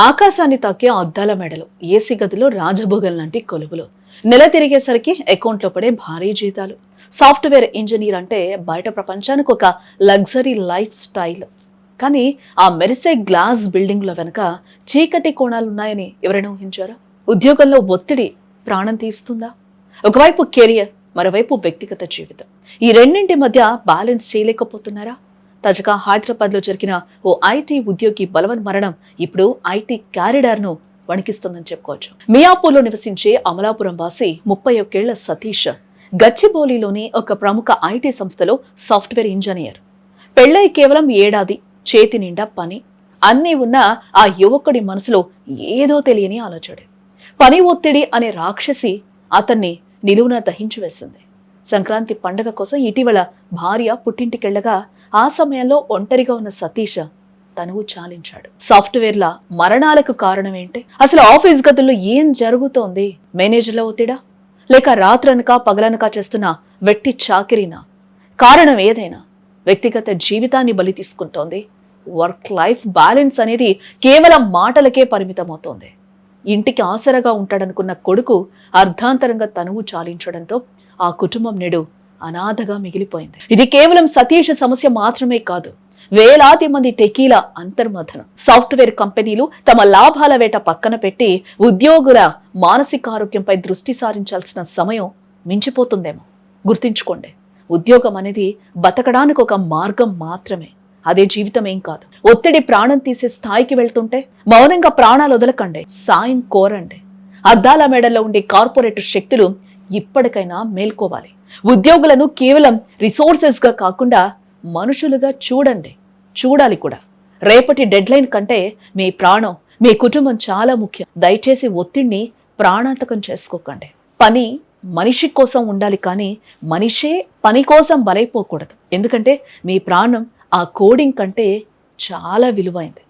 ఆకాశాన్ని తాకే అద్దాల మెడలు, ఏసీ గదిలో రాజభోగం లాంటి కొలువులు, నెల తిరిగేసరికి అకౌంట్లో పడే భారీ జీతాలు. సాఫ్ట్వేర్ ఇంజనీర్ అంటే బయట ప్రపంచానికి ఒక లగ్జరీ లైఫ్ స్టైల్. కానీ ఆ మెరిసే గ్లాస్ బిల్డింగ్ల వెనుక చీకటి కోణాలున్నాయని ఎవరైనా ఊహించారా? ఉద్యోగంలో ఒత్తిడి ప్రాణం తీస్తుందా? ఒకవైపు కెరియర్, మరోవైపు వ్యక్తిగత జీవితం. ఈ రెండింటి మధ్య బ్యాలెన్స్ చేయలేకపోతున్నారా? తాజాగా హైదరాబాద్ లో జరిగిన ఓ ఐటీ ఉద్యోగి బలవన్ మరణం ఇప్పుడు ఐటీ క్యారిడార్ ను వణికిస్తుందని చెప్పుకోవచ్చు. మియాపూర్లో నివసించే అమలాపురం వాసి 31 ఏళ్ల సతీష్ గచ్చిబౌలిలోని ఒక ప్రముఖ ఐటీ సంస్థలో సాఫ్ట్వేర్ ఇంజనీర్. పెళ్లై కేవలం ఏడాది, చేతి నిండా పని, అన్నీ ఉన్న ఆ యువకుడి మనసులో ఏదో తెలియని ఆలోచన. పని ఒత్తిడి అనే రాక్షసి అతన్ని నిలువున దహించి వేసింది. సంక్రాంతి పండగ కోసం ఇటీవల భార్య పుట్టింటికెళ్లగా ఆ సమయంలో ఒంటరిగా ఉన్న సతీష్ తనువు చాలించాడు. సాఫ్ట్వేర్ల మరణాలకు కారణం ఏంటి? అసలు ఆఫీస్ గదుల్లో ఏం జరుగుతోంది? మేనేజర్ల ఒత్తిడా, లేక రాత్రనక పగలనక చేస్తున్న వెట్టి చాకిరీనా? కారణం ఏదైనా వ్యక్తిగత జీవితాన్ని బలి తీసుకుంటోంది. వర్క్ లైఫ్ బ్యాలెన్స్ అనేది కేవలం మాటలకే పరిమితమవుతోంది. ఇంటికి ఆసరగా ఉంటాడనుకున్న కొడుకు అర్ధాంతరంగా తనువు చాలించడంతో ఆ కుటుంబం నేడు అనాథగా మిగిలిపోయింది. ఇది కేవలం సతీష్ సమస్య మాత్రమే కాదు, వేలాది మంది టెకీల అంతర్మథనం. సాఫ్ట్వేర్ కంపెనీలు తమ లాభాల వేట పక్కన పెట్టి ఉద్యోగుల మానసికారోగ్యంపై దృష్టి సారించాల్సిన సమయం మించిపోతుందేమో. గుర్తించుకోండి, ఉద్యోగం అనేది బతకడానికి ఒక మార్గం మాత్రమే, అదే జీవితం ఏం కాదు. ఒత్తిడి ప్రాణం తీసే స్థాయికి వెళ్తుంటే మౌనంగా ప్రాణాలు వదలకండి, సాయం కోరండి. అద్దాల మేడల్లో ఉండే కార్పొరేట్ శక్తులు ఇప్పటికైనా మేల్కోవాలి. ఉద్యోగులను కేవలం రిసోర్సెస్ గా కాకుండా మనుషులుగా చూడాలి కూడా. రేపటి డెడ్లైన్ కంటే మీ ప్రాణం, మీ కుటుంబం చాలా ముఖ్యం. దయచేసి ఒత్తిడిని ప్రాణాంతకం చేసుకోకండి. పని మనిషి కోసం ఉండాలి, కానీ మనిషే పని కోసం బలైపోకూడదు. ఎందుకంటే మీ ప్రాణం ఆ కోడింగ్ కంటే చాలా విలువైంది.